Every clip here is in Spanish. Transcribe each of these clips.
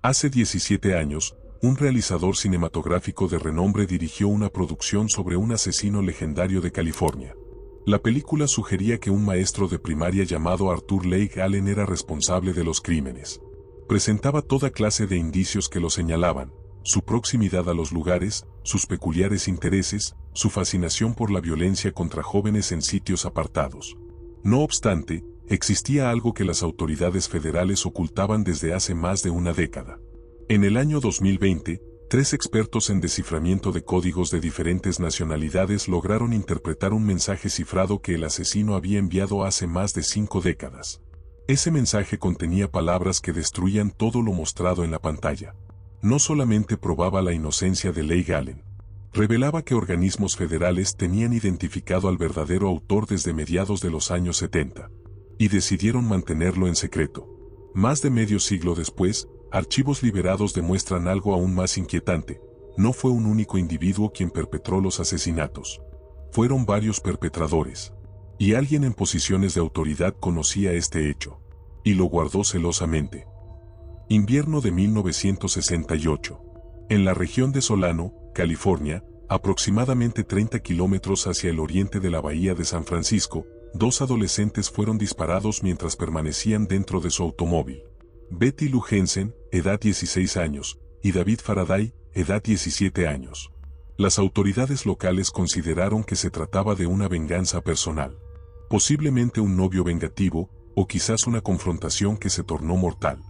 Hace 17 años, un realizador cinematográfico de renombre dirigió una producción sobre un asesino legendario de California. La película sugería que un maestro de primaria llamado Arthur Leigh Allen era responsable de los crímenes. Presentaba toda clase de indicios que lo señalaban: su proximidad a los lugares, sus peculiares intereses, su fascinación por la violencia contra jóvenes en sitios apartados. No obstante, existía algo que las autoridades federales ocultaban desde hace más de una década. En el año 2020, 3 expertos en desciframiento de códigos de diferentes nacionalidades lograron interpretar un mensaje cifrado que el asesino había enviado hace más de 5 décadas. Ese mensaje contenía palabras que destruían todo lo mostrado en la pantalla. No solamente probaba la inocencia de Leigh Allen, revelaba que organismos federales tenían identificado al verdadero autor desde mediados de los años 70, y decidieron mantenerlo en secreto. Más de medio siglo después, archivos liberados demuestran algo aún más inquietante: no fue un único individuo quien perpetró los asesinatos. Fueron varios perpetradores. Y alguien en posiciones de autoridad conocía este hecho, y lo guardó celosamente. Invierno de 1968. En la región de Solano, California, aproximadamente 30 kilómetros hacia el oriente de la bahía de San Francisco, 2 adolescentes fueron disparados mientras permanecían dentro de su automóvil. Betty Lou Jensen, edad 16 años, y David Faraday, edad 17 años. Las autoridades locales consideraron que se trataba de una venganza personal. Posiblemente un novio vengativo, o quizás una confrontación que se tornó mortal.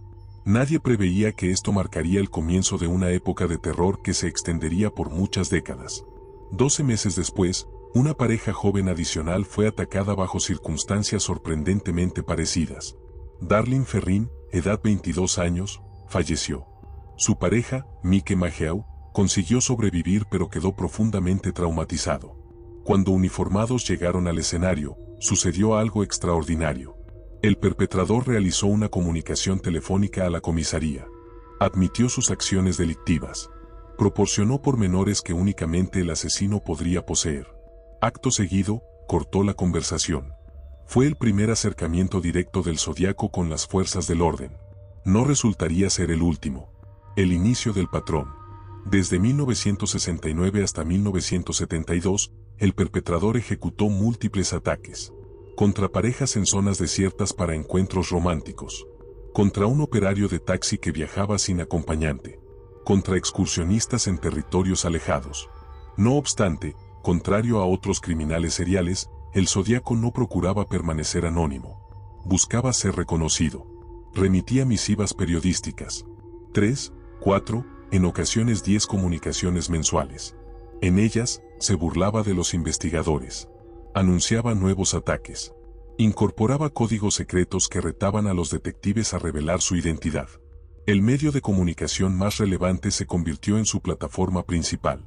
Nadie preveía que esto marcaría el comienzo de una época de terror que se extendería por muchas décadas. 12 meses después, una pareja joven adicional fue atacada bajo circunstancias sorprendentemente parecidas. Darlene Ferrin, edad 22 años, falleció. Su pareja, Mike Mageau, consiguió sobrevivir pero quedó profundamente traumatizado. Cuando uniformados llegaron al escenario, sucedió algo extraordinario. El perpetrador realizó una comunicación telefónica a la comisaría. Admitió sus acciones delictivas. Proporcionó pormenores que únicamente el asesino podría poseer. Acto seguido, cortó la conversación. Fue el primer acercamiento directo del Zodíaco con las fuerzas del orden. No resultaría ser el último. El inicio del patrón. Desde 1969 hasta 1972, el perpetrador ejecutó múltiples ataques. Contra parejas en zonas desiertas para encuentros románticos. Contra un operario de taxi que viajaba sin acompañante. Contra excursionistas en territorios alejados. No obstante, contrario a otros criminales seriales, el Zodíaco no procuraba permanecer anónimo. Buscaba ser reconocido. Remitía misivas periodísticas. 3, 4, en ocasiones 10 comunicaciones mensuales. En ellas, se burlaba de los investigadores. Anunciaba nuevos ataques. Incorporaba códigos secretos que retaban a los detectives a revelar su identidad. El medio de comunicación más relevante se convirtió en su plataforma principal.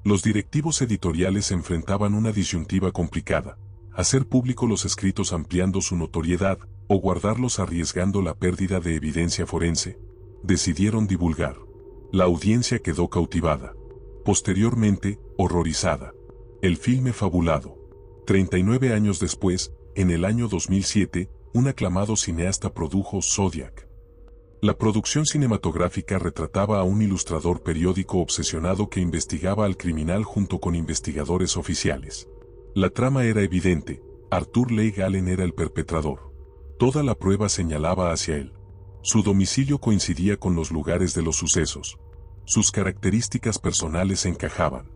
Los directivos editoriales enfrentaban una disyuntiva complicada: hacer público los escritos ampliando su notoriedad, o guardarlos arriesgando la pérdida de evidencia forense. Decidieron divulgar. La audiencia quedó cautivada. Posteriormente, horrorizada. El filme fabulado. 39 años después, en el año 2007, un aclamado cineasta produjo Zodiac. La producción cinematográfica retrataba a un ilustrador periódico obsesionado que investigaba al criminal junto con investigadores oficiales. La trama era evidente: Arthur Leigh Allen era el perpetrador. Toda la prueba señalaba hacia él. Su domicilio coincidía con los lugares de los sucesos. Sus características personales encajaban.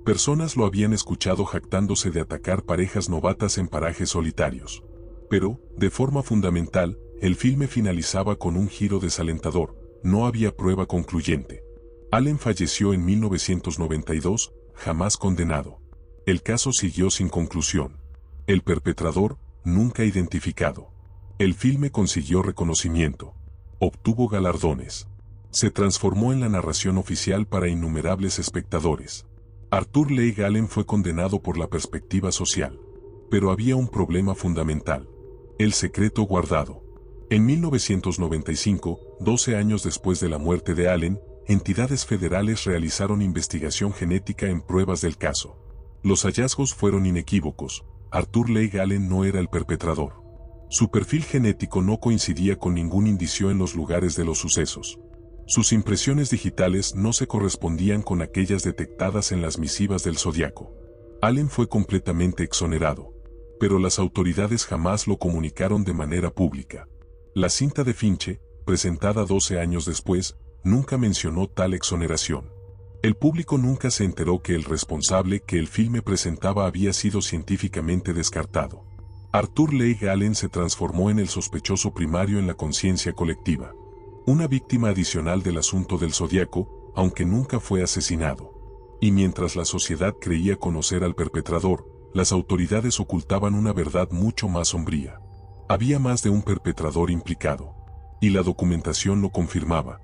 Personas lo habían escuchado jactándose de atacar parejas novatas en parajes solitarios. Pero, de forma fundamental, el filme finalizaba con un giro desalentador: no había prueba concluyente. Allen falleció en 1992, jamás condenado. El caso siguió sin conclusión. El perpetrador, nunca identificado. El filme consiguió reconocimiento. Obtuvo galardones. Se transformó en la narración oficial para innumerables espectadores. Arthur Leigh Allen fue condenado por la perspectiva social. Pero había un problema fundamental: el secreto guardado. En 1995, 12 años después de la muerte de Allen, entidades federales realizaron investigación genética en pruebas del caso. Los hallazgos fueron inequívocos: Arthur Leigh Allen no era el perpetrador. Su perfil genético no coincidía con ningún indicio en los lugares de los sucesos. Sus impresiones digitales no se correspondían con aquellas detectadas en las misivas del Zodiaco. Allen fue completamente exonerado, pero las autoridades jamás lo comunicaron de manera pública. La cinta de Finche, presentada 12 años después, nunca mencionó tal exoneración. El público nunca se enteró que el responsable que el filme presentaba había sido científicamente descartado. Arthur Leigh Allen se transformó en el sospechoso primario en la conciencia colectiva. Una víctima adicional del asunto del Zodiaco, aunque nunca fue asesinado. Y mientras la sociedad creía conocer al perpetrador, las autoridades ocultaban una verdad mucho más sombría. Había más de un perpetrador implicado. Y la documentación lo confirmaba.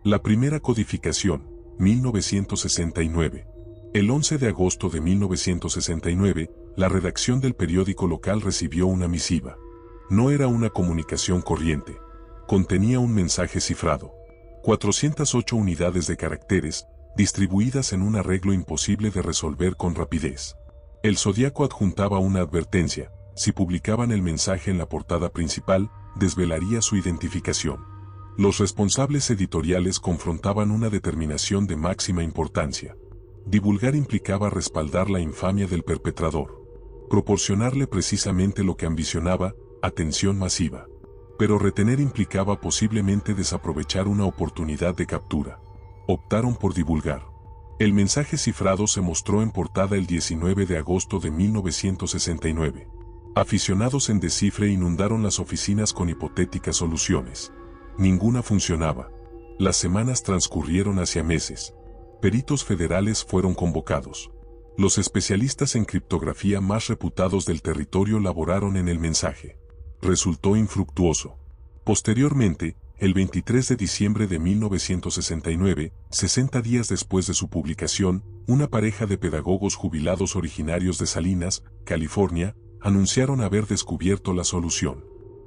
La primera codificación, 1969. El 11 de agosto de 1969, la redacción del periódico local recibió una misiva. No era una comunicación corriente. Contenía un mensaje cifrado. 408 unidades de caracteres, distribuidas en un arreglo imposible de resolver con rapidez. El Zodiaco adjuntaba una advertencia: si publicaban el mensaje en la portada principal, desvelaría su identificación. Los responsables editoriales confrontaban una determinación de máxima importancia. Divulgar implicaba respaldar la infamia del perpetrador. Proporcionarle precisamente lo que ambicionaba, atención masiva. Pero retener implicaba posiblemente desaprovechar una oportunidad de captura. Optaron por divulgar. El mensaje cifrado se mostró en portada el 19 de agosto de 1969. Aficionados en descifre inundaron las oficinas con hipotéticas soluciones. Ninguna funcionaba. Las semanas transcurrieron hacia meses. Peritos federales fueron convocados. Los especialistas en criptografía más reputados del territorio laboraron en el mensaje. Resultó infructuoso. Posteriormente, el 23 de diciembre de 1969, 60 días después de su publicación, una pareja de pedagogos jubilados originarios de Salinas, California, anunciaron haber descubierto la solución.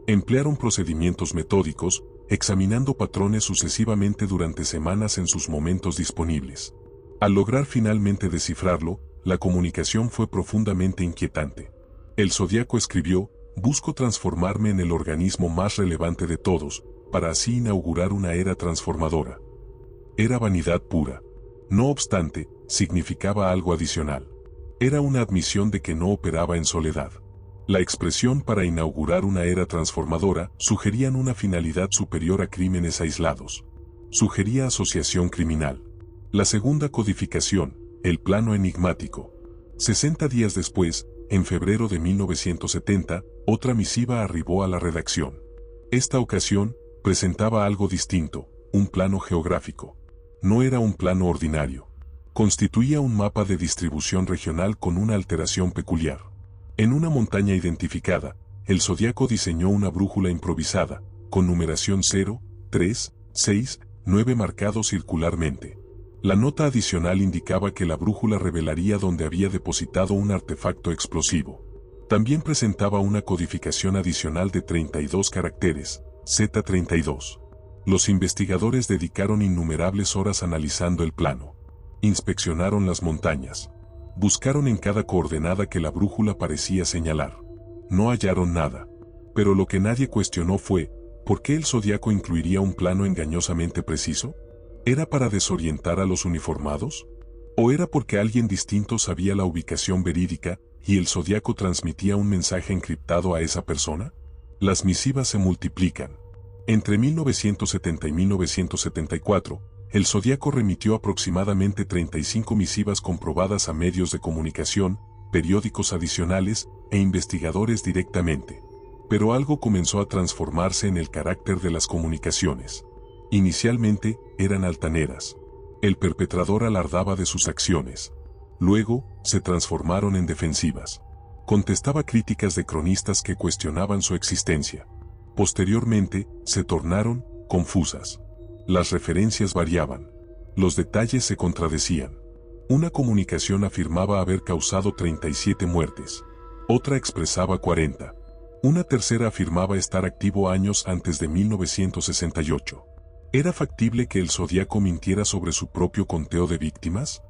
Emplearon procedimientos metódicos, examinando patrones sucesivamente durante semanas en sus momentos disponibles. Al lograr finalmente descifrarlo, la comunicación fue profundamente inquietante. El Zodiaco escribió: busco transformarme en el organismo más relevante de todos, para así inaugurar una era transformadora. Era vanidad pura. No obstante, significaba algo adicional. Era una admisión de que no operaba en soledad. La expresión para inaugurar una era transformadora sugerían una finalidad superior a crímenes aislados. Sugería asociación criminal. La segunda codificación, el plano enigmático. 60 días después, en febrero de 1970, otra misiva arribó a la redacción. Esta ocasión, presentaba algo distinto, un plano geográfico. No era un plano ordinario. Constituía un mapa de distribución regional con una alteración peculiar. En una montaña identificada, el Zodiaco diseñó una brújula improvisada, con numeración 0, 3, 6, 9 marcados circularmente. La nota adicional indicaba que la brújula revelaría dónde había depositado un artefacto explosivo. También presentaba una codificación adicional de 32 caracteres, Z32. Los investigadores dedicaron innumerables horas analizando el plano. Inspeccionaron las montañas. Buscaron en cada coordenada que la brújula parecía señalar. No hallaron nada. Pero lo que nadie cuestionó fue: ¿por qué el Zodiaco incluiría un plano engañosamente preciso? ¿Era para desorientar a los uniformados? ¿O era porque alguien distinto sabía la ubicación verídica y el Zodiaco transmitía un mensaje encriptado a esa persona? Las misivas se multiplican. Entre 1970 y 1974, el Zodiaco remitió aproximadamente 35 misivas comprobadas a medios de comunicación, periódicos adicionales e investigadores directamente. Pero algo comenzó a transformarse en el carácter de las comunicaciones. Inicialmente, eran altaneras. El perpetrador alardaba de sus acciones. Luego, se transformaron en defensivas. Contestaba críticas de cronistas que cuestionaban su existencia. Posteriormente, se tornaron confusas. Las referencias variaban. Los detalles se contradecían. Una comunicación afirmaba haber causado 37 muertes. Otra expresaba 40. Una tercera afirmaba estar activo años antes de 1968. ¿Era factible que el Zodiaco mintiera sobre su propio conteo de víctimas?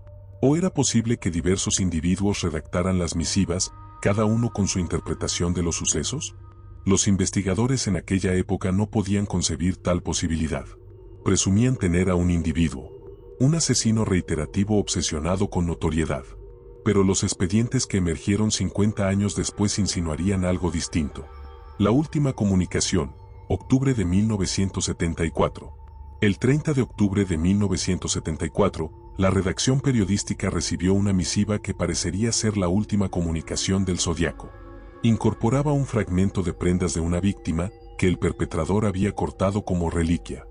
¿O era posible que diversos individuos redactaran las misivas, cada uno con su interpretación de los sucesos? Los investigadores en aquella época no podían concebir tal posibilidad. Presumían tener a un individuo, un asesino reiterativo obsesionado con notoriedad. Pero los expedientes que emergieron 50 años después insinuarían algo distinto. La última comunicación, octubre de 1974. El 30 de octubre de 1974, la redacción periodística recibió una misiva que parecería ser la última comunicación del Zodiaco. Incorporaba un fragmento de prendas de una víctima que el perpetrador había cortado como reliquia.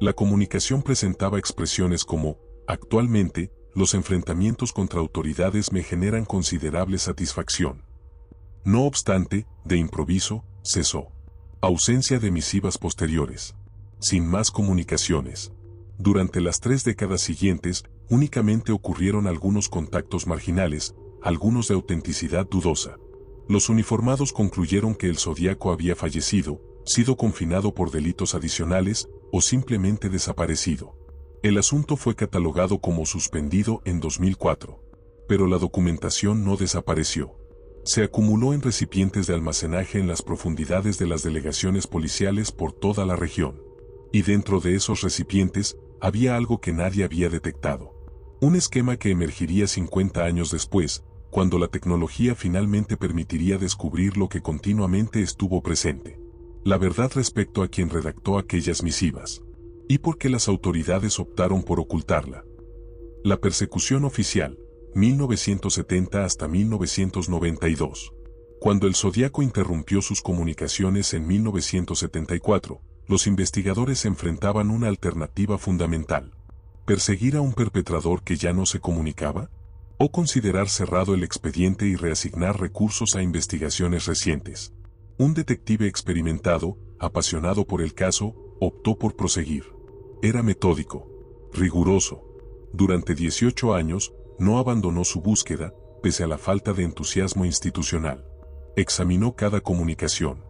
La comunicación presentaba expresiones como: actualmente, los enfrentamientos contra autoridades me generan considerable satisfacción. No obstante, de improviso, cesó. Ausencia de misivas posteriores. Sin más comunicaciones. Durante las 3 décadas siguientes, únicamente ocurrieron algunos contactos marginales, algunos de autenticidad dudosa. Los uniformados concluyeron que el Zodiaco había fallecido, sido confinado por delitos adicionales, o simplemente desaparecido. El asunto fue catalogado como suspendido en 2004. Pero la documentación no desapareció. Se acumuló en recipientes de almacenaje en las profundidades de las delegaciones policiales por toda la región. Y dentro de esos recipientes, había algo que nadie había detectado. Un esquema que emergiría 50 años después, cuando la tecnología finalmente permitiría descubrir lo que continuamente estuvo presente. La verdad respecto a quien redactó aquellas misivas. Y por qué las autoridades optaron por ocultarla. La persecución oficial, 1970 hasta 1992. Cuando el Zodiaco interrumpió sus comunicaciones en 1974, los investigadores enfrentaban una alternativa fundamental. ¿Perseguir a un perpetrador que ya no se comunicaba? ¿O considerar cerrado el expediente y reasignar recursos a investigaciones recientes? Un detective experimentado, apasionado por el caso, optó por proseguir. Era metódico, riguroso. Durante 18 años, no abandonó su búsqueda, pese a la falta de entusiasmo institucional. Examinó cada comunicación.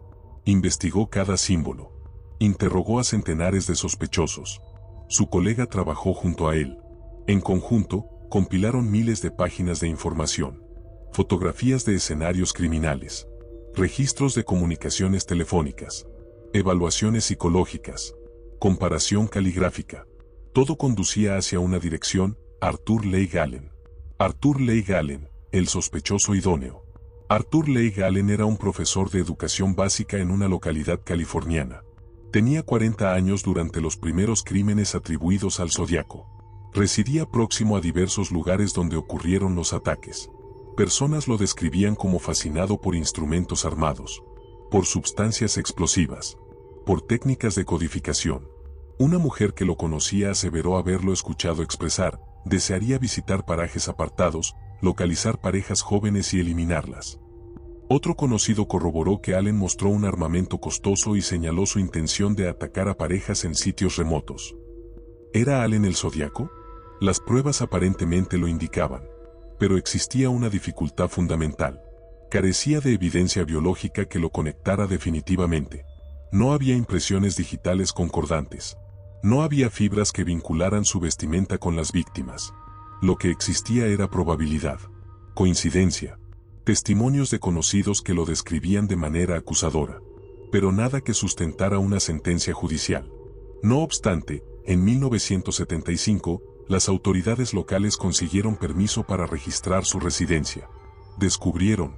Investigó cada símbolo. Interrogó a centenares de sospechosos. Su colega trabajó junto a él. En conjunto, compilaron miles de páginas de información. Fotografías de escenarios criminales. Registros de comunicaciones telefónicas. Evaluaciones psicológicas. Comparación caligráfica. Todo conducía hacia una dirección: Arthur Leigh Allen. Arthur Leigh Allen, el sospechoso idóneo. Arthur Leigh Allen era un profesor de educación básica en una localidad californiana. Tenía 40 años durante los primeros crímenes atribuidos al Zodiaco. Residía próximo a diversos lugares donde ocurrieron los ataques. Personas lo describían como fascinado por instrumentos armados, por sustancias explosivas, por técnicas de codificación. Una mujer que lo conocía aseveró haberlo escuchado expresar: desearía visitar parajes apartados, localizar parejas jóvenes y eliminarlas. Otro conocido corroboró que Allen mostró un armamento costoso y señaló su intención de atacar a parejas en sitios remotos. ¿Era Allen el Zodiaco? Las pruebas aparentemente lo indicaban. Pero existía una dificultad fundamental. Carecía de evidencia biológica que lo conectara definitivamente. No había impresiones digitales concordantes. No había fibras que vincularan su vestimenta con las víctimas. Lo que existía era probabilidad, coincidencia, testimonios de conocidos que lo describían de manera acusadora, pero nada que sustentara una sentencia judicial. No obstante, en 1975, las autoridades locales consiguieron permiso para registrar su residencia. Descubrieron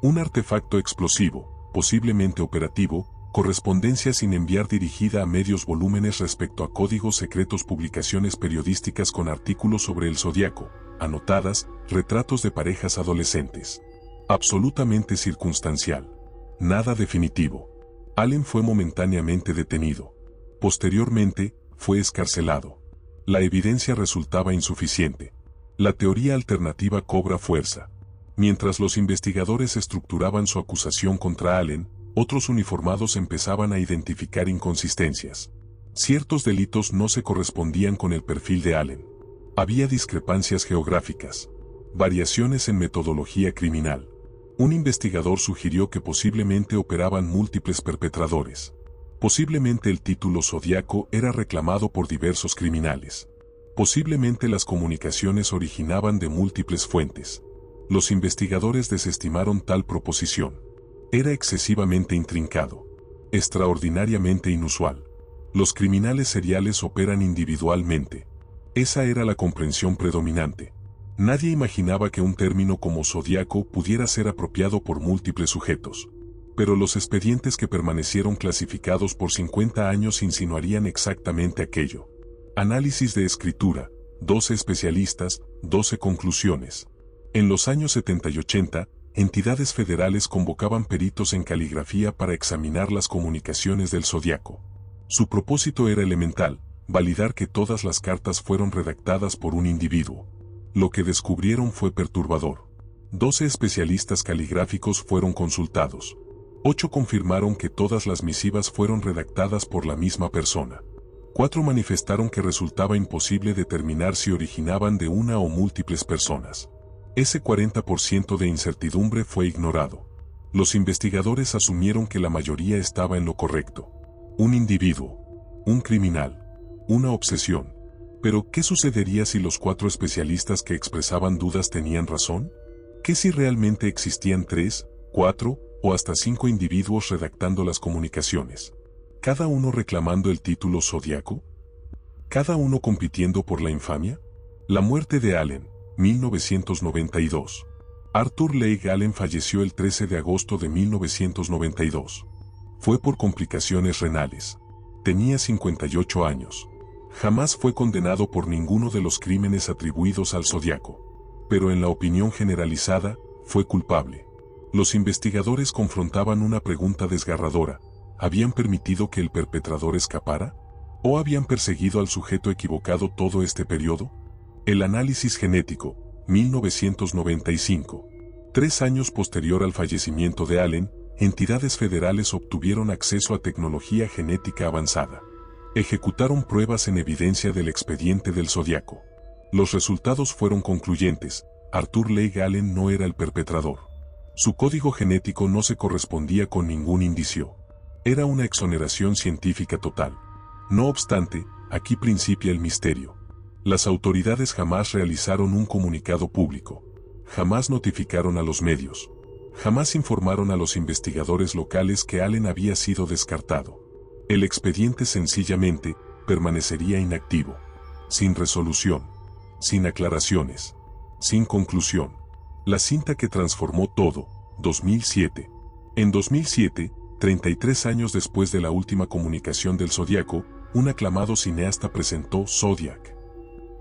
un artefacto explosivo, posiblemente operativo, correspondencia sin enviar dirigida a medios, volúmenes respecto a códigos secretos, publicaciones periodísticas con artículos sobre el Zodiaco, anotadas, retratos de parejas adolescentes. Absolutamente circunstancial. Nada definitivo. Allen fue momentáneamente detenido. Posteriormente, fue excarcelado. La evidencia resultaba insuficiente. La teoría alternativa cobra fuerza. Mientras los investigadores estructuraban su acusación contra Allen, otros uniformados empezaban a identificar inconsistencias. Ciertos delitos no se correspondían con el perfil de Allen. Había discrepancias geográficas, variaciones en metodología criminal. Un investigador sugirió que posiblemente operaban múltiples perpetradores. Posiblemente el título Zodiaco era reclamado por diversos criminales. Posiblemente las comunicaciones originaban de múltiples fuentes. Los investigadores desestimaron tal proposición. Era excesivamente intrincado, extraordinariamente inusual. Los criminales seriales operan individualmente. Esa era la comprensión predominante. Nadie imaginaba que un término como zodiaco pudiera ser apropiado por múltiples sujetos. Pero los expedientes que permanecieron clasificados por 50 años insinuarían exactamente aquello. Análisis de escritura, 12 especialistas, 12 conclusiones. En los años 70 y 80, entidades federales convocaban peritos en caligrafía para examinar las comunicaciones del zodiaco. Su propósito era elemental, validar que todas las cartas fueron redactadas por un individuo. Lo que descubrieron fue perturbador. 12 especialistas caligráficos fueron consultados. 8 confirmaron que todas las misivas fueron redactadas por la misma persona. 4 manifestaron que resultaba imposible determinar si originaban de una o múltiples personas. Ese 40% de incertidumbre fue ignorado. Los investigadores asumieron que la mayoría estaba en lo correcto. Un individuo, un criminal, una obsesión. Pero, ¿qué sucedería si los 4 especialistas que expresaban dudas tenían razón? ¿Qué si realmente existían 3, 4 o hasta 5 individuos redactando las comunicaciones? ¿Cada uno reclamando el título zodiaco? ¿Cada uno compitiendo por la infamia? La muerte de Allen, 1992. Arthur Leigh Allen falleció el 13 de agosto de 1992. Fue por complicaciones renales. Tenía 58 años. Jamás fue condenado por ninguno de los crímenes atribuidos al zodiaco. Pero en la opinión generalizada, fue culpable. Los investigadores confrontaban una pregunta desgarradora. ¿Habían permitido que el perpetrador escapara? ¿O habían perseguido al sujeto equivocado todo este periodo? El análisis genético, 1995. 3 años posterior al fallecimiento de Allen, entidades federales obtuvieron acceso a tecnología genética avanzada. Ejecutaron pruebas en evidencia del expediente del zodiaco. Los resultados fueron concluyentes. Arthur Leigh Allen no era el perpetrador. Su código genético no se correspondía con ningún indicio. Era una exoneración científica total. No obstante, aquí principia el misterio. Las autoridades jamás realizaron un comunicado público. Jamás notificaron a los medios. Jamás informaron a los investigadores locales que Allen había sido descartado. El expediente sencillamente permanecería inactivo, sin resolución, sin aclaraciones, sin conclusión. La cinta que transformó todo, 2007. En 2007, 33 años después de la última comunicación del Zodíaco, un aclamado cineasta presentó Zodiac.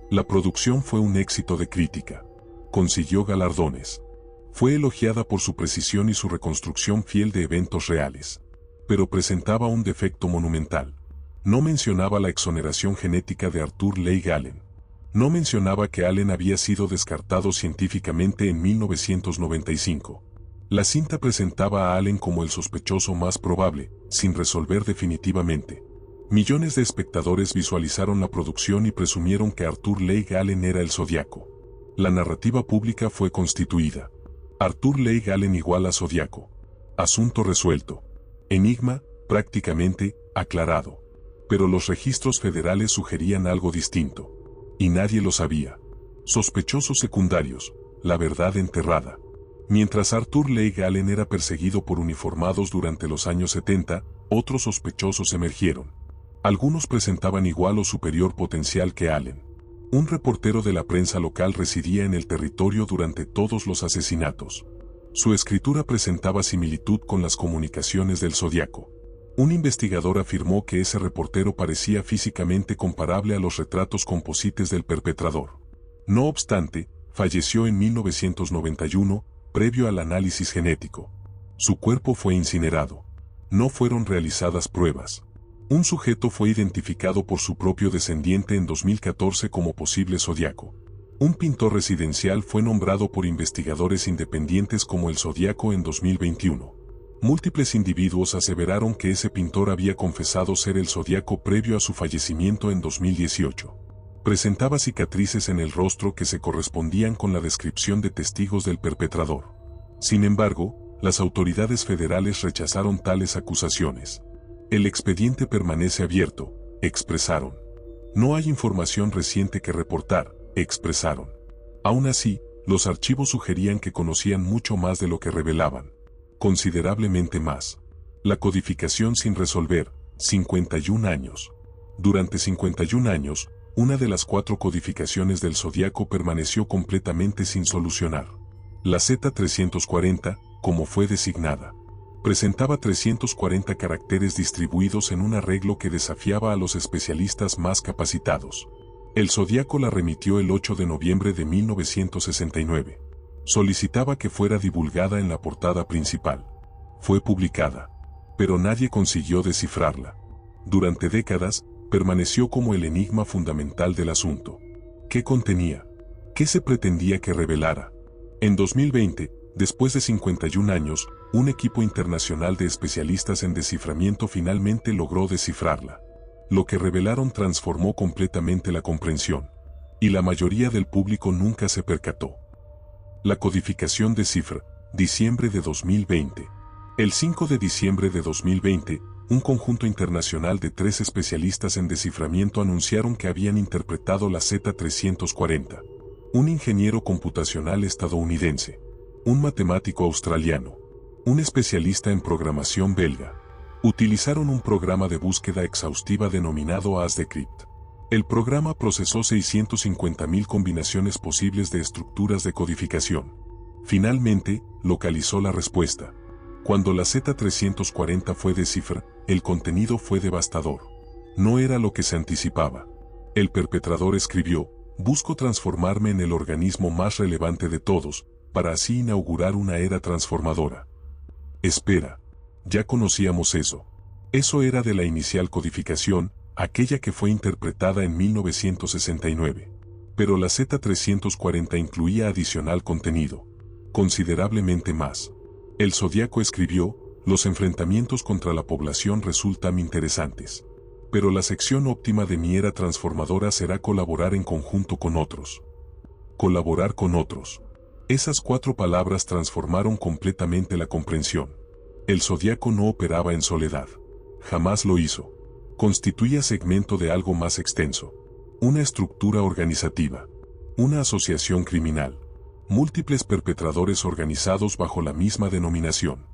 La producción fue un éxito de crítica. Consiguió galardones. Fue elogiada por su precisión y su reconstrucción fiel de eventos reales. Pero presentaba un defecto monumental. No mencionaba la exoneración genética de Arthur Leigh Allen. No mencionaba que Allen había sido descartado científicamente en 1995. La cinta presentaba a Allen como el sospechoso más probable, sin resolver definitivamente. Millones de espectadores visualizaron la producción y presumieron que Arthur Leigh Allen era el Zodíaco. La narrativa pública fue constituida. Arthur Leigh Allen igual a Zodíaco. Asunto resuelto. Enigma, prácticamente, aclarado. Pero los registros federales sugerían algo distinto. Y nadie lo sabía. Sospechosos secundarios, la verdad enterrada. Mientras Arthur Leigh Allen era perseguido por uniformados durante los años 70, otros sospechosos emergieron. Algunos presentaban igual o superior potencial que Allen. Un reportero de la prensa local residía en el territorio durante todos los asesinatos. Su escritura presentaba similitud con las comunicaciones del Zodíaco. Un investigador afirmó que ese reportero parecía físicamente comparable a los retratos composites del perpetrador. No obstante, falleció en 1991, previo al análisis genético. Su cuerpo fue incinerado. No fueron realizadas pruebas. Un sujeto fue identificado por su propio descendiente en 2014 como posible Zodíaco. Un pintor residencial fue nombrado por investigadores independientes como el Zodíaco en 2021. Múltiples individuos aseveraron que ese pintor había confesado ser el Zodíaco previo a su fallecimiento en 2018. Presentaba cicatrices en el rostro que se correspondían con la descripción de testigos del perpetrador. Sin embargo, las autoridades federales rechazaron tales acusaciones. El expediente permanece abierto, expresaron. No hay información reciente que reportar, expresaron. Aún así, los archivos sugerían que conocían mucho más de lo que revelaban. Considerablemente más. La codificación sin resolver, 51 años. Durante 51 años, una de las 4 codificaciones del zodiaco permaneció completamente sin solucionar. La Z340, como fue designada, presentaba 340 caracteres distribuidos en un arreglo que desafiaba a los especialistas más capacitados. El zodiaco la remitió el 8 de noviembre de 1969. Solicitaba que fuera divulgada en la portada principal. Fue publicada, pero nadie consiguió descifrarla. Durante décadas, permaneció como el enigma fundamental del asunto. ¿Qué contenía? ¿Qué se pretendía que revelara? En 2020, después de 51 años, un equipo internacional de especialistas en desciframiento finalmente logró descifrarla. Lo que revelaron transformó completamente la comprensión, y la mayoría del público nunca se percató. La codificación de Cifra, diciembre de 2020. El 5 de diciembre de 2020, un conjunto internacional de 3 especialistas en desciframiento anunciaron que habían interpretado la Z340. Un ingeniero computacional estadounidense, un matemático australiano, un especialista en programación belga, utilizaron un programa de búsqueda exhaustiva denominado AsDecrypt. El programa procesó 650.000 combinaciones posibles de estructuras de codificación. Finalmente, localizó la respuesta. Cuando la Z340 fue descifrada, el contenido fue devastador. No era lo que se anticipaba. El perpetrador escribió: "Busco transformarme en el organismo más relevante de todos, para así inaugurar una era transformadora". Espera, ya conocíamos eso. Eso era de la inicial codificación, aquella que fue interpretada en 1969. Pero la Z340 incluía adicional contenido, considerablemente más. El Zodiaco escribió: "Los enfrentamientos contra la población resultan interesantes. Pero la sección óptima de mi era transformadora será colaborar en conjunto con otros". Colaborar con otros. Esas 4 palabras transformaron completamente la comprensión. El Zodiaco no operaba en soledad. Jamás lo hizo. Constituía segmento de algo más extenso. Una estructura organizativa. Una asociación criminal. Múltiples perpetradores organizados bajo la misma denominación.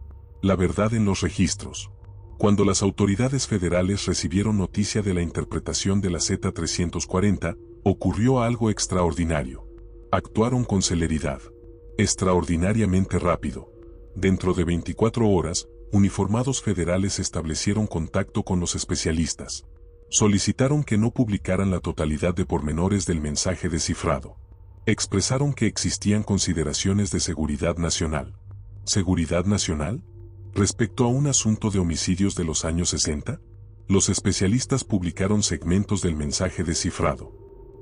La verdad en los registros. Cuando las autoridades federales recibieron noticia de la interpretación de la Z340, ocurrió algo extraordinario. Actuaron con celeridad. Extraordinariamente rápido. Dentro de 24 horas, uniformados federales establecieron contacto con los especialistas. Solicitaron que no publicaran la totalidad de pormenores del mensaje descifrado. Expresaron que existían consideraciones de seguridad nacional. ¿Seguridad nacional? Respecto a un asunto de homicidios de los años 60, los especialistas publicaron segmentos del mensaje descifrado,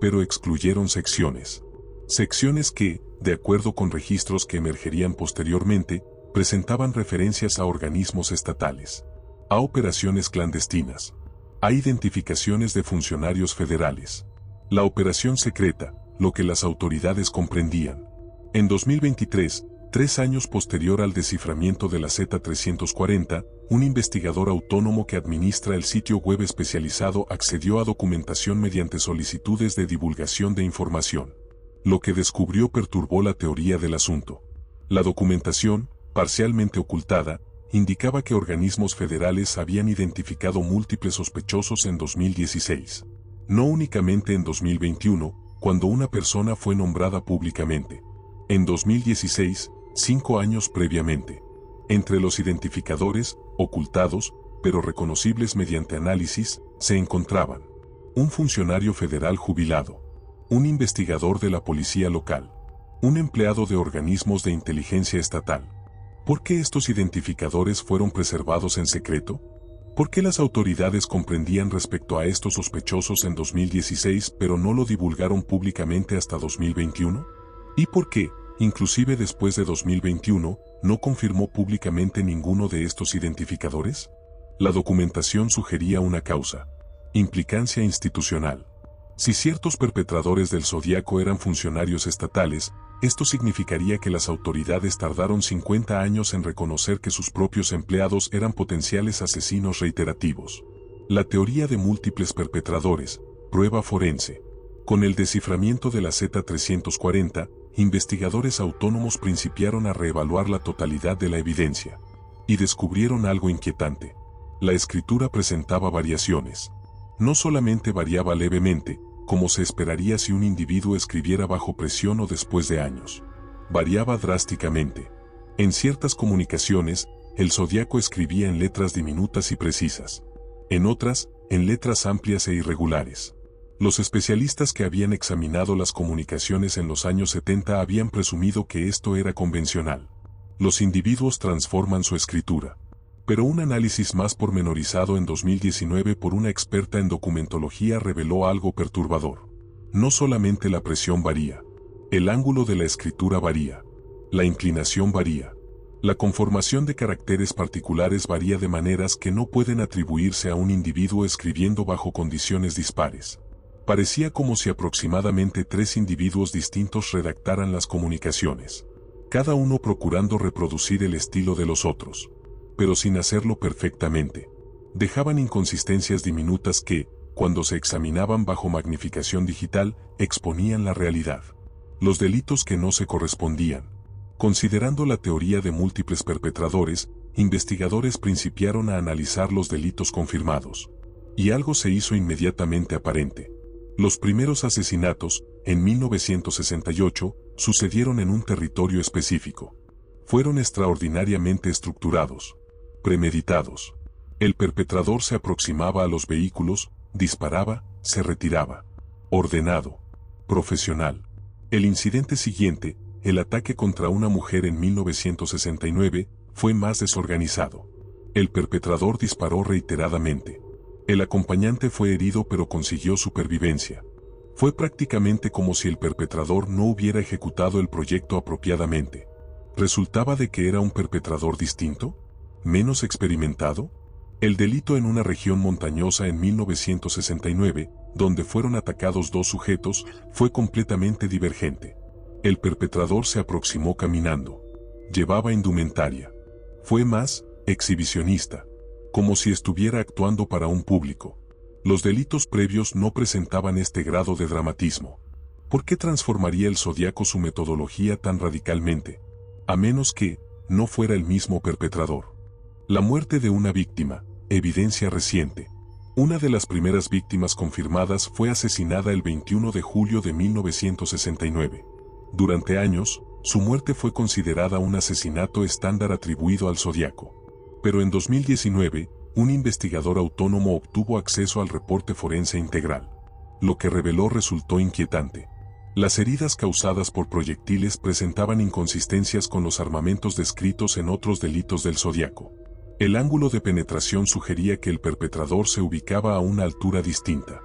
pero excluyeron secciones. Secciones que, de acuerdo con registros que emergerían posteriormente, presentaban referencias a organismos estatales, a operaciones clandestinas, a identificaciones de funcionarios federales. La operación secreta, lo que las autoridades comprendían. En 2023, 3 años posterior al desciframiento de la Z340, un investigador autónomo que administra el sitio web especializado accedió a documentación mediante solicitudes de divulgación de información. Lo que descubrió perturbó la teoría del asunto. La documentación, parcialmente ocultada, indicaba que organismos federales habían identificado múltiples sospechosos en 2016. No únicamente en 2021, cuando una persona fue nombrada públicamente. En 2016, 5 años previamente. Entre los identificadores, ocultados, pero reconocibles mediante análisis, se encontraban un funcionario federal jubilado, un investigador de la policía local, un empleado de organismos de inteligencia estatal. ¿Por qué estos identificadores fueron preservados en secreto? ¿Por qué las autoridades comprendían respecto a estos sospechosos en 2016 pero no lo divulgaron públicamente hasta 2021? ¿Y por qué, inclusive después de 2021, no confirmó públicamente ninguno de estos identificadores? La documentación sugería una causa: implicancia institucional. Si ciertos perpetradores del Zodiaco eran funcionarios estatales, esto significaría que las autoridades tardaron 50 años en reconocer que sus propios empleados eran potenciales asesinos reiterativos. La teoría de múltiples perpetradores, prueba forense. Con el desciframiento de la Z340, investigadores autónomos principiaron a reevaluar la totalidad de la evidencia. Y descubrieron algo inquietante. La escritura presentaba variaciones. No solamente variaba levemente, como se esperaría si un individuo escribiera bajo presión o después de años. Variaba drásticamente. En ciertas comunicaciones, el zodiaco escribía en letras diminutas y precisas. En otras, en letras amplias e irregulares. Los especialistas que habían examinado las comunicaciones en los años 70 habían presumido que esto era convencional. Los individuos transforman su escritura. Pero un análisis más pormenorizado en 2019 por una experta en documentología reveló algo perturbador. No solamente la presión varía. El ángulo de la escritura varía. La inclinación varía. La conformación de caracteres particulares varía de maneras que no pueden atribuirse a un individuo escribiendo bajo condiciones dispares. Parecía como si aproximadamente 3 individuos distintos redactaran las comunicaciones, cada uno procurando reproducir el estilo de los otros, pero sin hacerlo perfectamente. Dejaban inconsistencias diminutas que, cuando se examinaban bajo magnificación digital, exponían la realidad. Los delitos que no se correspondían. Considerando la teoría de múltiples perpetradores, investigadores principiaron a analizar los delitos confirmados. Y algo se hizo inmediatamente aparente. Los primeros asesinatos, en 1968, sucedieron en un territorio específico. Fueron extraordinariamente estructurados, premeditados. El perpetrador se aproximaba a los vehículos, disparaba, se retiraba. Ordenado. Profesional. El incidente siguiente, el ataque contra una mujer en 1969, fue más desorganizado. El perpetrador disparó reiteradamente. El acompañante fue herido pero consiguió supervivencia. Fue prácticamente como si el perpetrador no hubiera ejecutado el proyecto apropiadamente. ¿Resultaba de que era un perpetrador distinto? ¿Menos experimentado? El delito en una región montañosa en 1969, donde fueron atacados 2 sujetos, fue completamente divergente. El perpetrador se aproximó caminando. Llevaba indumentaria. Fue más exhibicionista, como si estuviera actuando para un público. Los delitos previos no presentaban este grado de dramatismo. ¿Por qué transformaría el zodiaco su metodología tan radicalmente? A menos que no fuera el mismo perpetrador. La muerte de una víctima, evidencia reciente. Una de las primeras víctimas confirmadas fue asesinada el 21 de julio de 1969. Durante años, su muerte fue considerada un asesinato estándar atribuido al zodiaco. Pero en 2019, un investigador autónomo obtuvo acceso al reporte forense integral. Lo que reveló resultó inquietante. Las heridas causadas por proyectiles presentaban inconsistencias con los armamentos descritos en otros delitos del zodiaco. El ángulo de penetración sugería que el perpetrador se ubicaba a una altura distinta,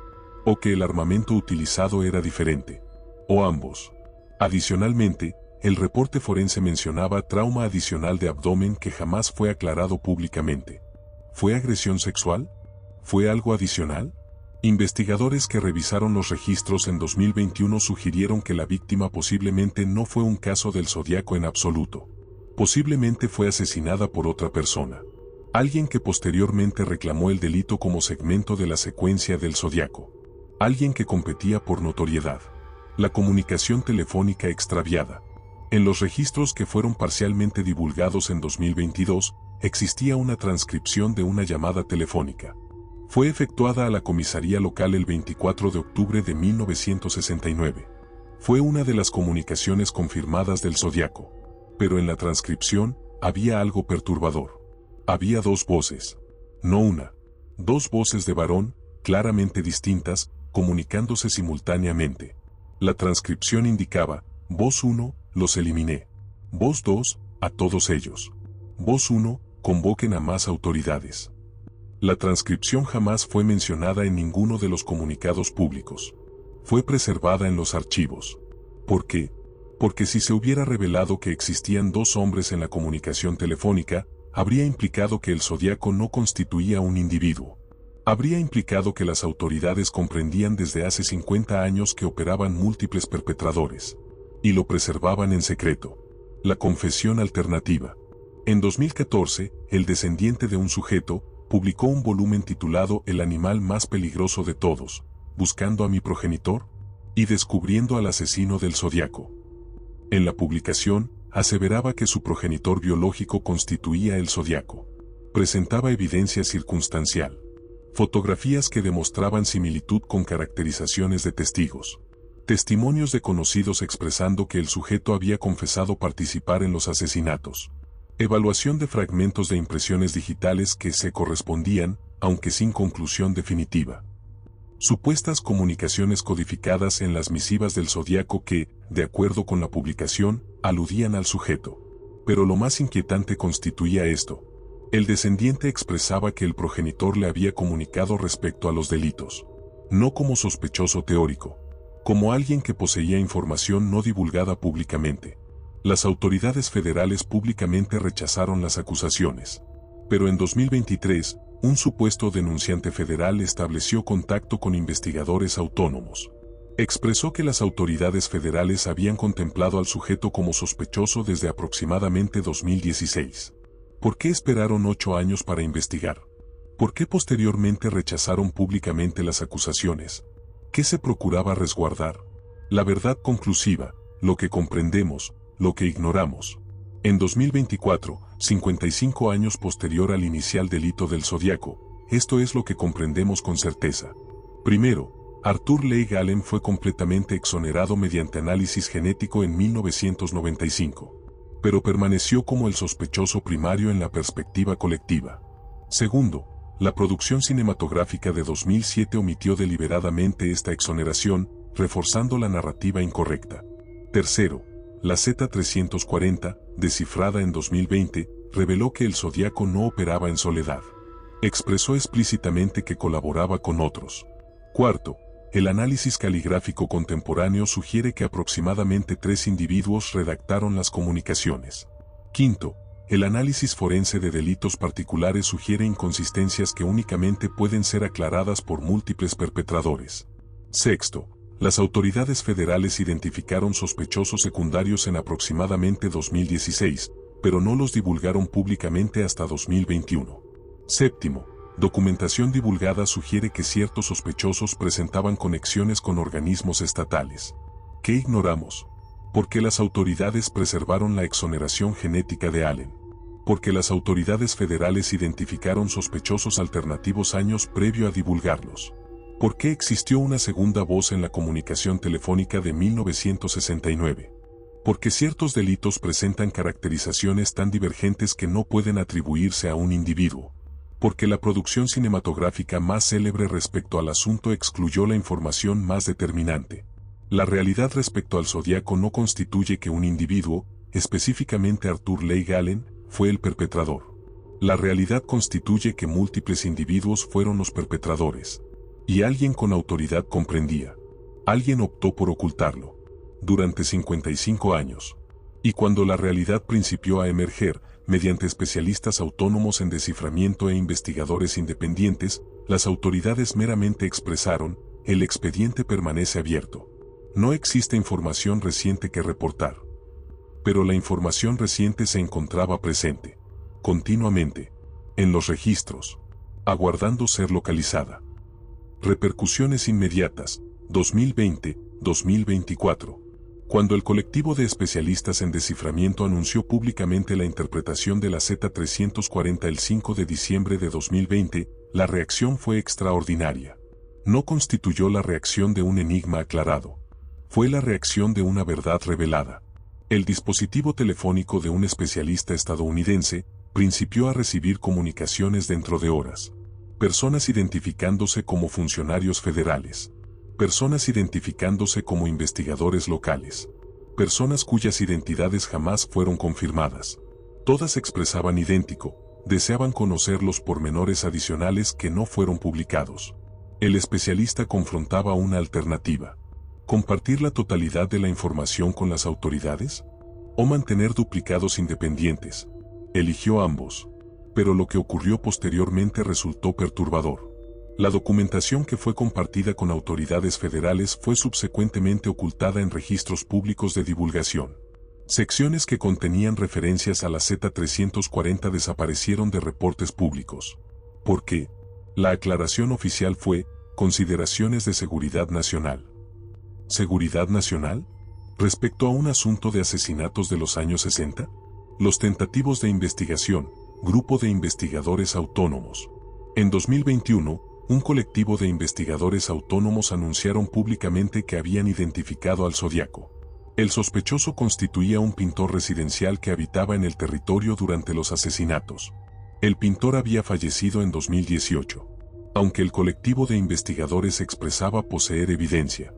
o que el armamento utilizado era diferente, o ambos. Adicionalmente, el reporte forense mencionaba trauma adicional de abdomen que jamás fue aclarado públicamente. ¿Fue agresión sexual? ¿Fue algo adicional? Investigadores que revisaron los registros en 2021 sugirieron que la víctima posiblemente no fue un caso del zodiaco en absoluto. Posiblemente fue asesinada por otra persona. Alguien que posteriormente reclamó el delito como segmento de la secuencia del zodiaco. Alguien que competía por notoriedad. La comunicación telefónica extraviada. En los registros que fueron parcialmente divulgados en 2022, existía una transcripción de una llamada telefónica. Fue efectuada a la comisaría local el 24 de octubre de 1969. Fue una de las comunicaciones confirmadas del zodiaco. Pero en la transcripción, había algo perturbador. Había 2 voces. No una. 2 voces de varón, claramente distintas, comunicándose simultáneamente. La transcripción indicaba, voz 1, los eliminé. Voz 2, a todos ellos. Voz 1, convoquen a más autoridades. La transcripción jamás fue mencionada en ninguno de los comunicados públicos. Fue preservada en los archivos. ¿Por qué? Porque si se hubiera revelado que existían 2 hombres en la comunicación telefónica, habría implicado que el zodiaco no constituía un individuo. Habría implicado que las autoridades comprendían desde hace 50 años que operaban múltiples perpetradores. Y lo preservaban en secreto. La confesión alternativa. En 2014, el descendiente de un sujeto, publicó un volumen titulado El animal más peligroso de todos, buscando a mi progenitor, y descubriendo al asesino del zodiaco. En la publicación, aseveraba que su progenitor biológico constituía el zodiaco. Presentaba evidencia circunstancial. Fotografías que demostraban similitud con caracterizaciones de testigos. Testimonios de conocidos expresando que el sujeto había confesado participar en los asesinatos. Evaluación de fragmentos de impresiones digitales que se correspondían, aunque sin conclusión definitiva. Supuestas comunicaciones codificadas en las misivas del Zodíaco que, de acuerdo con la publicación, aludían al sujeto. Pero lo más inquietante constituía esto. El descendiente expresaba que el progenitor le había comunicado respecto a los delitos. No como sospechoso teórico. Como alguien que poseía información no divulgada públicamente. Las autoridades federales públicamente rechazaron las acusaciones. Pero en 2023, un supuesto denunciante federal estableció contacto con investigadores autónomos. Expresó que las autoridades federales habían contemplado al sujeto como sospechoso desde aproximadamente 2016. ¿Por qué esperaron 8 años para investigar? ¿Por qué posteriormente rechazaron públicamente las acusaciones? ¿Qué se procuraba resguardar? La verdad conclusiva, lo que comprendemos, lo que ignoramos. En 2024, 55 años posterior al inicial delito del Zodíaco, esto es lo que comprendemos con certeza. Primero, Arthur Leigh Allen fue completamente exonerado mediante análisis genético en 1995, pero permaneció como el sospechoso primario en la perspectiva colectiva. Segundo, la producción cinematográfica de 2007 omitió deliberadamente esta exoneración, reforzando la narrativa incorrecta. Tercero, la Z-340, descifrada en 2020, reveló que el Zodíaco no operaba en soledad. Expresó explícitamente que colaboraba con otros. Cuarto, el análisis caligráfico contemporáneo sugiere que aproximadamente 3 individuos redactaron las comunicaciones. Quinto, el análisis forense de delitos particulares sugiere inconsistencias que únicamente pueden ser aclaradas por múltiples perpetradores. Sexto, las autoridades federales identificaron sospechosos secundarios en aproximadamente 2016, pero no los divulgaron públicamente hasta 2021. Séptimo, documentación divulgada sugiere que ciertos sospechosos presentaban conexiones con organismos estatales. ¿Qué ignoramos? Porque las autoridades preservaron la exoneración genética de Allen. Porque las autoridades federales identificaron sospechosos alternativos años previo a divulgarlos. ¿Por qué existió una segunda voz en la comunicación telefónica de 1969? Porque ciertos delitos presentan caracterizaciones tan divergentes que no pueden atribuirse a un individuo. Porque la producción cinematográfica más célebre respecto al asunto excluyó la información más determinante. La realidad respecto al Zodíaco no constituye que un individuo, específicamente Arthur Leigh Allen, fue el perpetrador. La realidad constituye que múltiples individuos fueron los perpetradores. Y alguien con autoridad comprendía. Alguien optó por ocultarlo. Durante 55 años. Y cuando la realidad principió a emerger, mediante especialistas autónomos en desciframiento e investigadores independientes, las autoridades meramente expresaron, el expediente permanece abierto. No existe información reciente que reportar. Pero la información reciente se encontraba presente, continuamente, en los registros, aguardando ser localizada. Repercusiones inmediatas, 2020-2024. Cuando el colectivo de especialistas en desciframiento anunció públicamente la interpretación de la Z-340 el 5 de diciembre de 2020, la reacción fue extraordinaria. No constituyó la reacción de un enigma aclarado. Fue la reacción de una verdad revelada. El dispositivo telefónico de un especialista estadounidense principió a recibir comunicaciones dentro de horas. Personas identificándose como funcionarios federales. Personas identificándose como investigadores locales. Personas cuyas identidades jamás fueron confirmadas. Todas expresaban idéntico, deseaban conocer los pormenores adicionales que no fueron publicados. El especialista confrontaba una alternativa. ¿Compartir la totalidad de la información con las autoridades? ¿O mantener duplicados independientes? Eligió ambos. Pero lo que ocurrió posteriormente resultó perturbador. La documentación que fue compartida con autoridades federales fue subsecuentemente ocultada en registros públicos de divulgación. Secciones que contenían referencias a la Z-340 desaparecieron de reportes públicos. ¿Por qué? La aclaración oficial fue, consideraciones de seguridad nacional. ¿Seguridad nacional? ¿Respecto a un asunto de asesinatos de los años 60? Los tentativos de investigación, grupo de investigadores autónomos. En 2021, un colectivo de investigadores autónomos anunciaron públicamente que habían identificado al Zodiaco. El sospechoso constituía un pintor residencial que habitaba en el territorio durante los asesinatos. El pintor había fallecido en 2018, aunque el colectivo de investigadores expresaba poseer evidencia.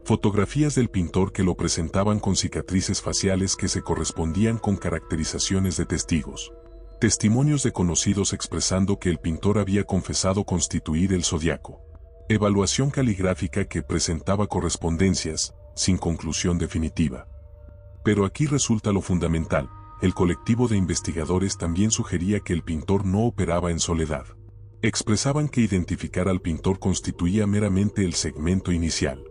Fotografías del pintor que lo presentaban con cicatrices faciales que se correspondían con caracterizaciones de testigos. Testimonios de conocidos expresando que el pintor había confesado constituir el Zodiaco. Evaluación caligráfica que presentaba correspondencias, sin conclusión definitiva. Pero aquí resulta lo fundamental, el colectivo de investigadores también sugería que el pintor no operaba en soledad. Expresaban que identificar al pintor constituía meramente el segmento inicial.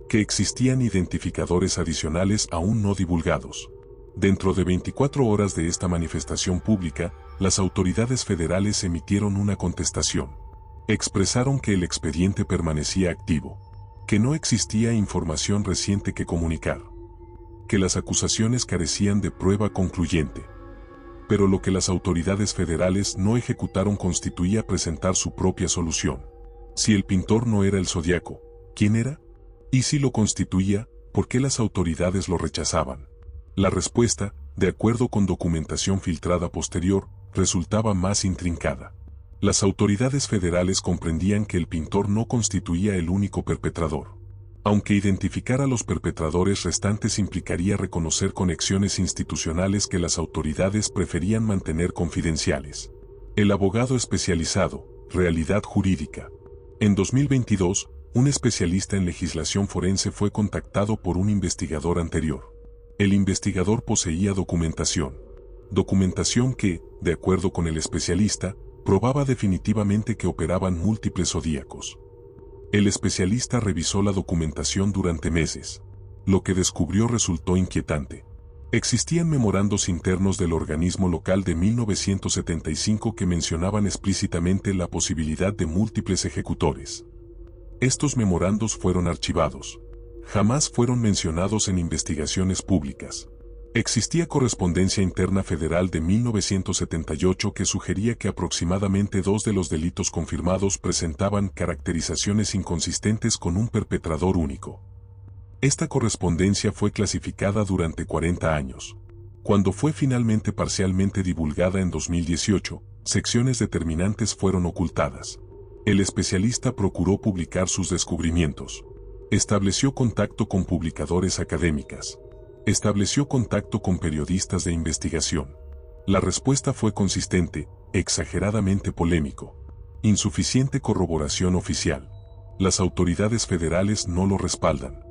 Que existían identificadores adicionales aún no divulgados. Dentro de 24 horas de esta manifestación pública, las autoridades federales emitieron una contestación. Expresaron que el expediente permanecía activo, que no existía información reciente que comunicar, que las acusaciones carecían de prueba concluyente. Pero lo que las autoridades federales no ejecutaron constituía presentar su propia solución. Si el pintor no era el Zodiaco, ¿quién era? Y si lo constituía, ¿por qué las autoridades lo rechazaban? La respuesta, de acuerdo con documentación filtrada posterior, resultaba más intrincada. Las autoridades federales comprendían que el pintor no constituía el único perpetrador. Aunque identificar a los perpetradores restantes implicaría reconocer conexiones institucionales que las autoridades preferían mantener confidenciales. El abogado especializado, Realidad Jurídica. En 2022, un especialista en legislación forense fue contactado por un investigador anterior. El investigador poseía documentación. Documentación que, de acuerdo con el especialista, probaba definitivamente que operaban múltiples zodíacos. El especialista revisó la documentación durante meses. Lo que descubrió resultó inquietante. Existían memorandos internos del organismo local de 1975 que mencionaban explícitamente la posibilidad de múltiples ejecutores. Estos memorandos fueron archivados. Jamás fueron mencionados en investigaciones públicas. Existía correspondencia interna federal de 1978 que sugería que aproximadamente 2 de los delitos confirmados presentaban caracterizaciones inconsistentes con un perpetrador único. Esta correspondencia fue clasificada durante 40 años. Cuando fue finalmente parcialmente divulgada en 2018, secciones determinantes fueron ocultadas. El especialista procuró publicar sus descubrimientos. Estableció contacto con publicadores académicas. Estableció contacto con periodistas de investigación. La respuesta fue consistente, exageradamente polémico. Insuficiente corroboración oficial. Las autoridades federales no lo respaldan.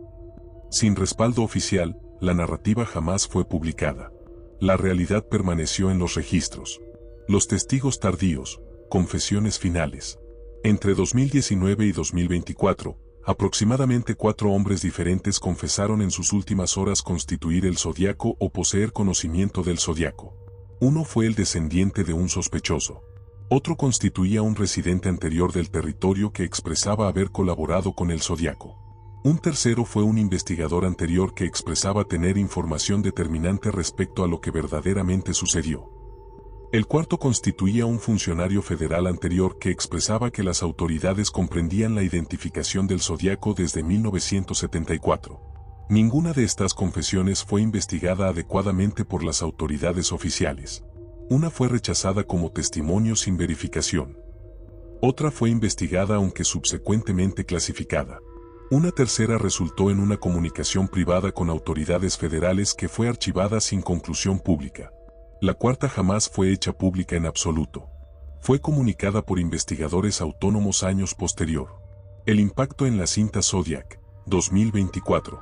Sin respaldo oficial, la narrativa jamás fue publicada. La realidad permaneció en los registros. Los testigos tardíos, confesiones finales. Entre 2019 y 2024, aproximadamente 4 hombres diferentes confesaron en sus últimas horas constituir el Zodiaco o poseer conocimiento del Zodiaco. Uno fue el descendiente de un sospechoso. Otro constituía un residente anterior del territorio que expresaba haber colaborado con el Zodiaco. Un tercero fue un investigador anterior que expresaba tener información determinante respecto a lo que verdaderamente sucedió. El cuarto constituía un funcionario federal anterior que expresaba que las autoridades comprendían la identificación del Zodiaco desde 1974. Ninguna de estas confesiones fue investigada adecuadamente por las autoridades oficiales. Una fue rechazada como testimonio sin verificación. Otra fue investigada aunque subsecuentemente clasificada. Una tercera resultó en una comunicación privada con autoridades federales que fue archivada sin conclusión pública. La cuarta jamás fue hecha pública en absoluto. Fue comunicada por investigadores autónomos años posterior. El impacto en la cinta Zodiac, 2024.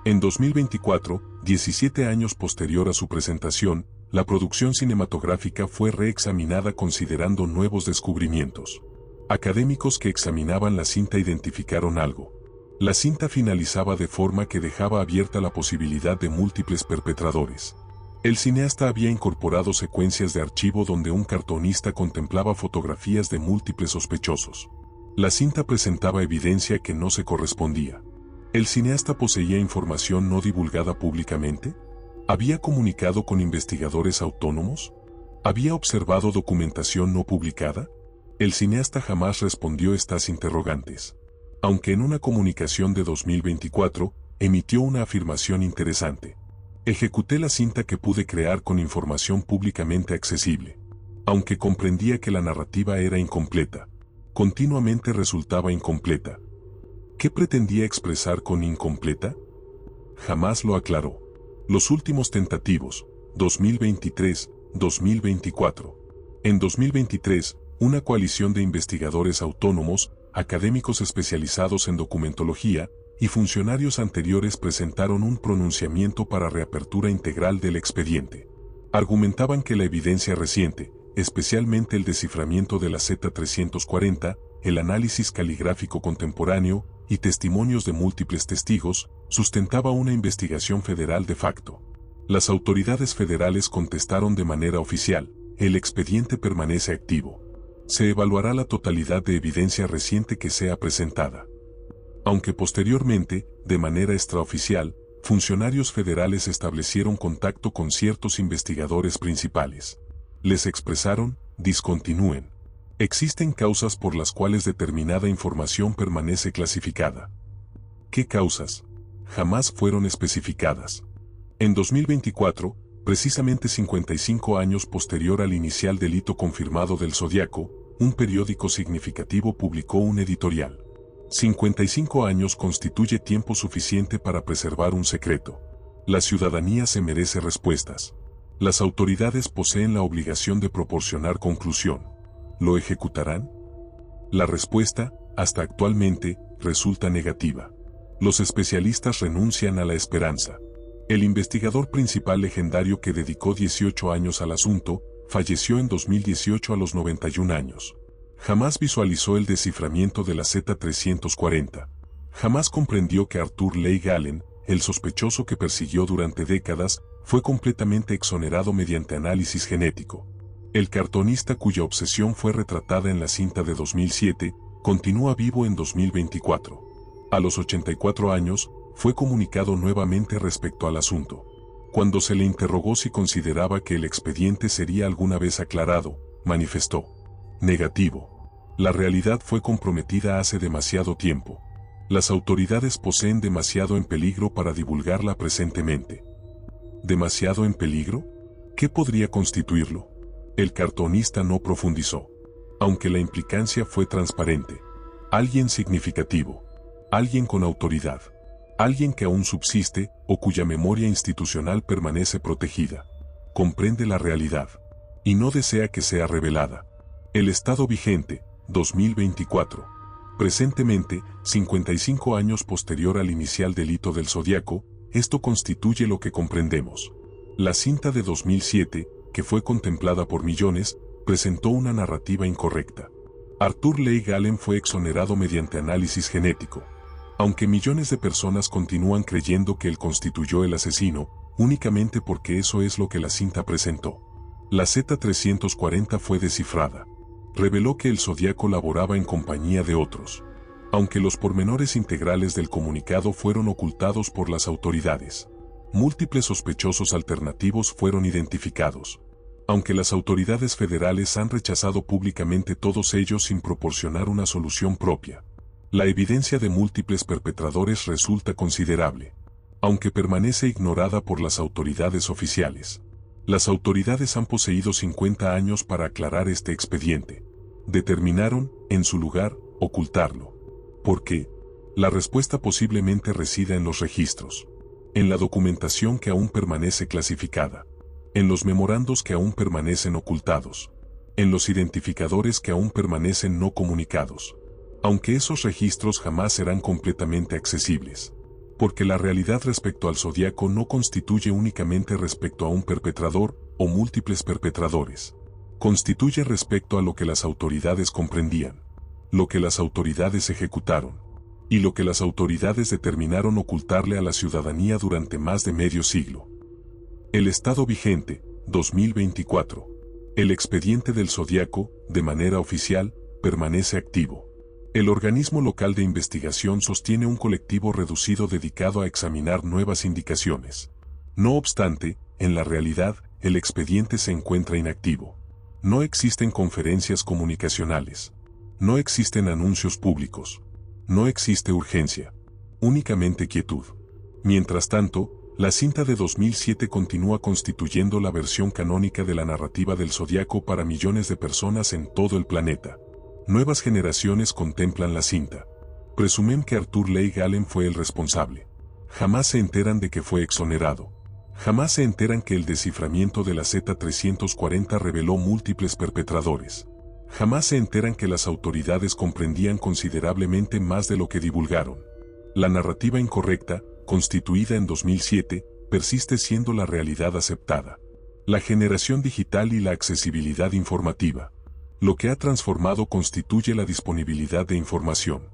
En 2024, 17 años posterior a su presentación, la producción cinematográfica fue reexaminada considerando nuevos descubrimientos. Académicos que examinaban la cinta identificaron algo. La cinta finalizaba de forma que dejaba abierta la posibilidad de múltiples perpetradores. El cineasta había incorporado secuencias de archivo donde un cartonista contemplaba fotografías de múltiples sospechosos. La cinta presentaba evidencia que no se correspondía. ¿El cineasta poseía información no divulgada públicamente? ¿Había comunicado con investigadores autónomos? ¿Había observado documentación no publicada? El cineasta jamás respondió estas interrogantes. Aunque en una comunicación de 2024, emitió una afirmación interesante. Ejecuté la cinta que pude crear con información públicamente accesible. Aunque comprendía que la narrativa era incompleta, continuamente resultaba incompleta. ¿Qué pretendía expresar con incompleta? Jamás lo aclaró. Los últimos tentativos, 2023-2024. En 2023, una coalición de investigadores autónomos, académicos especializados en documentología y funcionarios anteriores presentaron un pronunciamiento para reapertura integral del expediente. Argumentaban que la evidencia reciente, especialmente el desciframiento de la Z-340, el análisis caligráfico contemporáneo y testimonios de múltiples testigos, sustentaba una investigación federal de facto. Las autoridades federales contestaron de manera oficial: el expediente permanece activo. Se evaluará la totalidad de evidencia reciente que sea presentada. Aunque posteriormente, de manera extraoficial, funcionarios federales establecieron contacto con ciertos investigadores principales. Les expresaron: discontinúen. Existen causas por las cuales determinada información permanece clasificada. ¿Qué causas? Jamás fueron especificadas. En 2024, precisamente 55 años posterior al inicial delito confirmado del Zodiaco, un periódico significativo publicó un editorial. 55 años constituye tiempo suficiente para preservar un secreto. La ciudadanía se merece respuestas. Las autoridades poseen la obligación de proporcionar conclusión. ¿Lo ejecutarán? La respuesta, hasta actualmente, resulta negativa. Los especialistas renuncian a la esperanza. El investigador principal legendario que dedicó 18 años al asunto, falleció en 2018 a los 91 años. Jamás visualizó el desciframiento de la Z-340. Jamás comprendió que Arthur Leigh Allen, el sospechoso que persiguió durante décadas, fue completamente exonerado mediante análisis genético. El cartonista cuya obsesión fue retratada en la cinta de 2007, continúa vivo en 2024. A los 84 años, fue comunicado nuevamente respecto al asunto. Cuando se le interrogó si consideraba que el expediente sería alguna vez aclarado, manifestó: negativo. La realidad fue comprometida hace demasiado tiempo. Las autoridades poseen demasiado en peligro para divulgarla presentemente. ¿Demasiado en peligro? ¿Qué podría constituirlo? El cartonista no profundizó. Aunque la implicancia fue transparente. Alguien significativo. Alguien con autoridad. Alguien que aún subsiste o cuya memoria institucional permanece protegida. Comprende la realidad. Y no desea que sea revelada. El estado vigente, 2024. Presentemente, 55 años posterior al inicial delito del Zodiaco, esto constituye lo que comprendemos. La cinta de 2007, que fue contemplada por millones, presentó una narrativa incorrecta. Arthur Leigh Allen fue exonerado mediante análisis genético. Aunque millones de personas continúan creyendo que él constituyó el asesino, únicamente porque eso es lo que la cinta presentó. La Z-340 fue descifrada. Reveló que el Zodiaco laboraba en compañía de otros. Aunque los pormenores integrales del comunicado fueron ocultados por las autoridades. Múltiples sospechosos alternativos fueron identificados. Aunque las autoridades federales han rechazado públicamente todos ellos sin proporcionar una solución propia. La evidencia de múltiples perpetradores resulta considerable. Aunque permanece ignorada por las autoridades oficiales. Las autoridades han poseído 50 años para aclarar este expediente. Determinaron, en su lugar, ocultarlo. ¿Por qué? La respuesta posiblemente resida en los registros. En la documentación que aún permanece clasificada. En los memorandos que aún permanecen ocultados. En los identificadores que aún permanecen no comunicados. Aunque esos registros jamás serán completamente accesibles. Porque la realidad respecto al Zodiaco no constituye únicamente respecto a un perpetrador o múltiples perpetradores. Constituye respecto a lo que las autoridades comprendían. Lo que las autoridades ejecutaron. Y lo que las autoridades determinaron ocultarle a la ciudadanía durante más de medio siglo. El estado vigente, 2024. El expediente del Zodiaco, de manera oficial, permanece activo. El organismo local de investigación sostiene un colectivo reducido dedicado a examinar nuevas indicaciones. No obstante, en la realidad, el expediente se encuentra inactivo. No existen conferencias comunicacionales. No existen anuncios públicos. No existe urgencia. Únicamente quietud. Mientras tanto, la cinta de 2007 continúa constituyendo la versión canónica de la narrativa del Zodíaco para millones de personas en todo el planeta. Nuevas generaciones contemplan la cinta. Presumen que Arthur Leigh Allen fue el responsable. Jamás se enteran de que fue exonerado. Jamás se enteran que el desciframiento de la Z-340 reveló múltiples perpetradores. Jamás se enteran que las autoridades comprendían considerablemente más de lo que divulgaron. La narrativa incorrecta, constituida en 2007, persiste siendo la realidad aceptada. La generación digital y la accesibilidad informativa. Lo que ha transformado constituye la disponibilidad de información.